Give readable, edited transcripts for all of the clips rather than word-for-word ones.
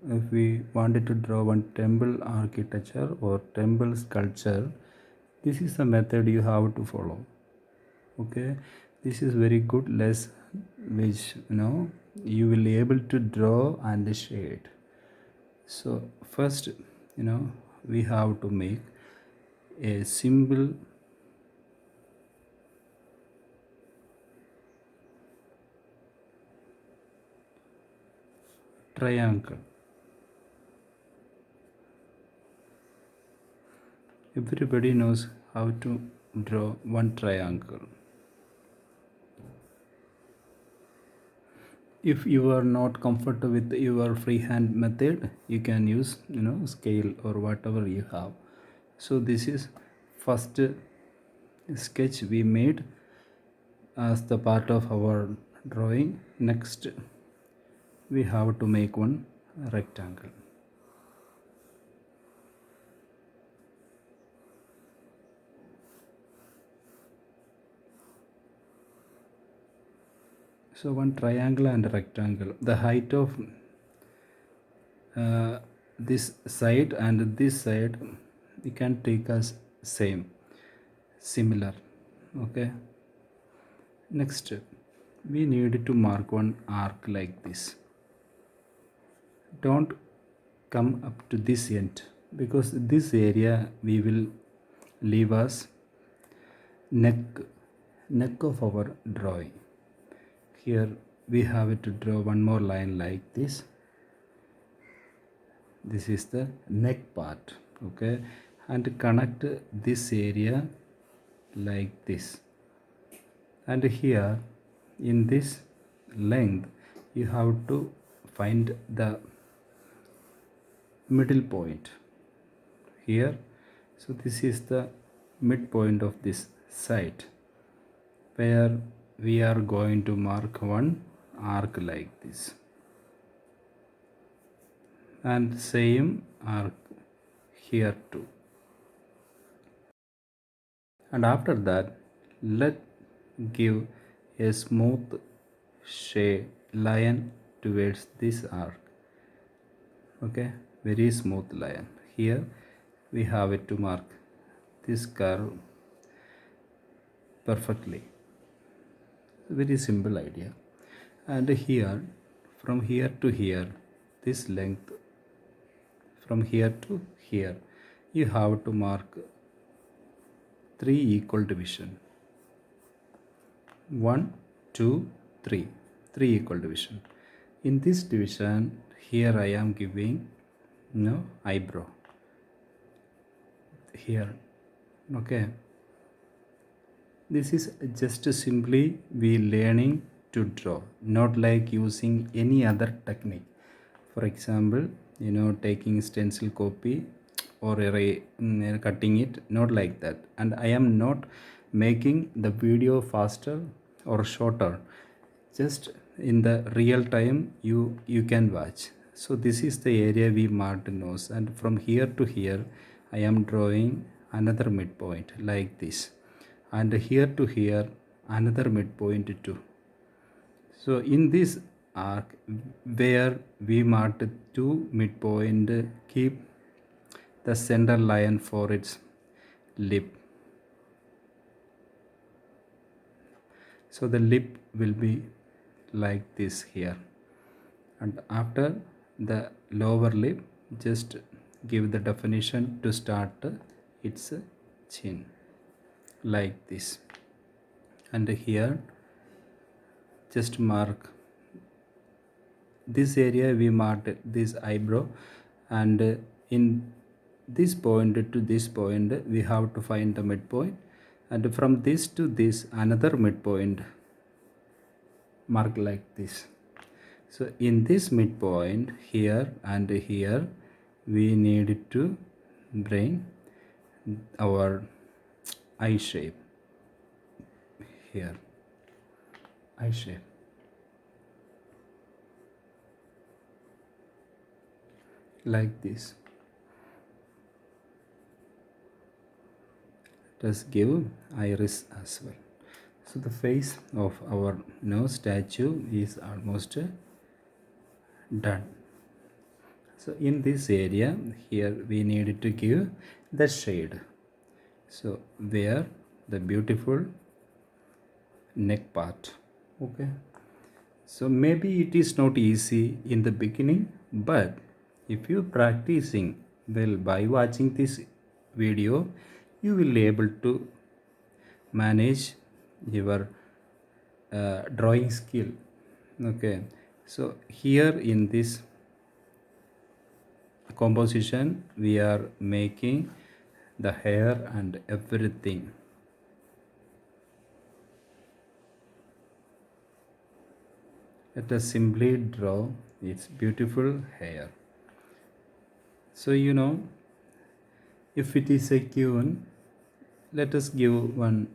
if we wanted to draw one temple architecture or temple sculpture, this is the method you have to follow. Okay, this is very good lesson which you will be able to draw and shade. So first, we have to make a simple triangle. Everybody knows how to draw one triangle. If you are not comfortable with your freehand method, you can use scale or whatever you have. So this is first sketch we made as the part of our drawing. Next we have to make one rectangle. So one triangle and a rectangle, the height of this side and this side we can take as same, similar. Okay, next we need to mark one arc like this. Don't come up to this end, because this area we will leave as neck of our drawing. Here we have to draw one more line like this. This is the neck part. Okay, and connect this area like this, and here in this length you have to find the middle point here. So this is the midpoint of this side where we are going to mark one arc like this, and same arc here too. And after that, let give a smooth shade line towards this arc. Okay, very smooth line. Here we have it to mark this curve perfectly. Very simple idea. And here, from here to here, this length from here to here, you have to mark 3 equal division. 1, 2, 3. 3 equal division. In this division, here I am giving eyebrow here. Okay, this is just simply we learning to draw, not like using any other technique. For example, taking stencil copy or cutting it, not like that. And I am not making the video faster or shorter, just in the real time you can watch. So this is the area we marked nose, and from here to here I am drawing another midpoint like this, and here to here another midpoint too. So in this arc where we marked two midpoint, keep the center line for its lip. So the lip will be like this here, and after the lower lip just give the definition to start its chin like this, and here just mark this area. We marked this eyebrow, and in this point to this point we have to find the midpoint, and from this to this another midpoint mark like this. So in this midpoint here and here we need to bring our eye shape here, eye shape like this. Let us give iris as well. So the face of our statue is almost done. So in this area here we need to give the shade. So where the beautiful neck part. Okay. So maybe it is not easy in the beginning, but if you practicing well by watching this video, you will able to manage your drawing skill. Okay. So here in this composition we are making the hair and everything. Let us simply draw its beautiful hair. So if it is a given, let us give one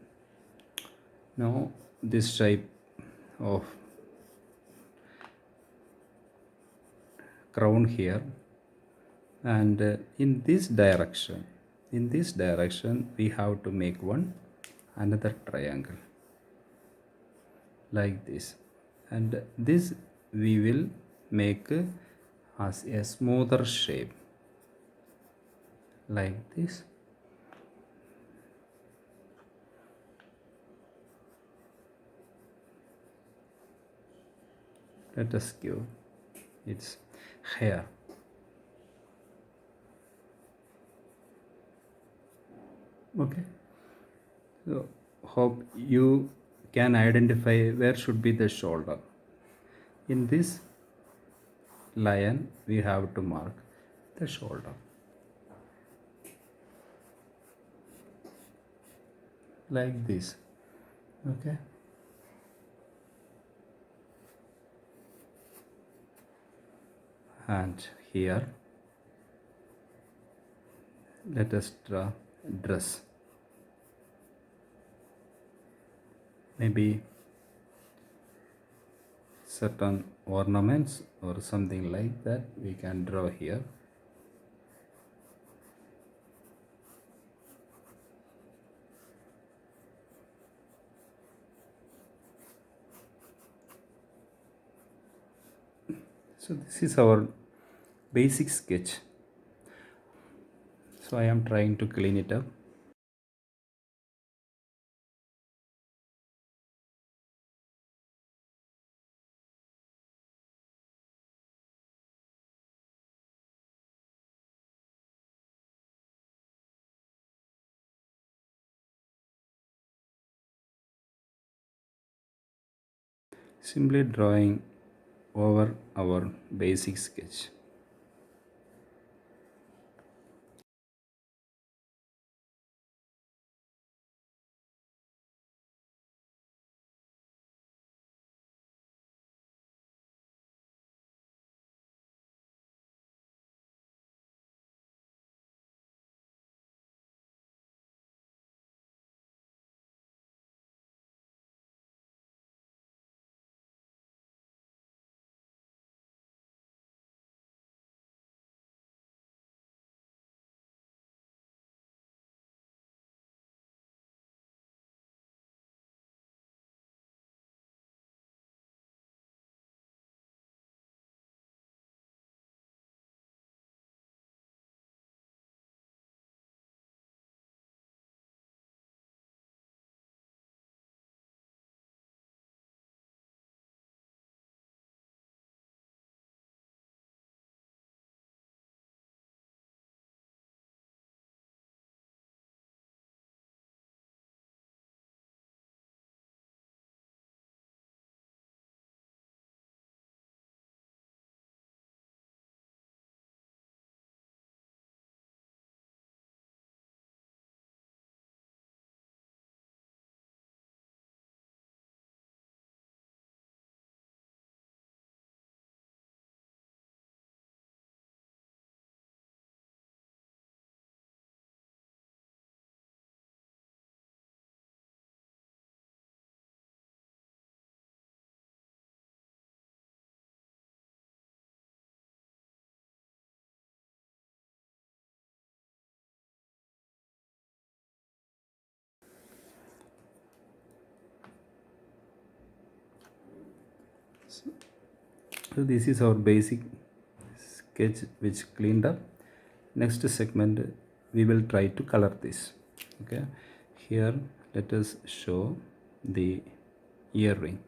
this type of crown here, and in this direction we have to make one another triangle like this, and this we will make as a smoother shape like this. Let us give its hair. Okay. So hope you can identify where should be the shoulder. In this line we have to mark the shoulder like this. Okay. And here let us draw dress. Maybe certain ornaments or something like that we can draw here. So this is our basic sketch. So I am trying to clean it up. Simply drawing over our basic sketch. So this is our basic sketch which cleaned up. Next segment we will try to color this. Okay, here let us show the earring.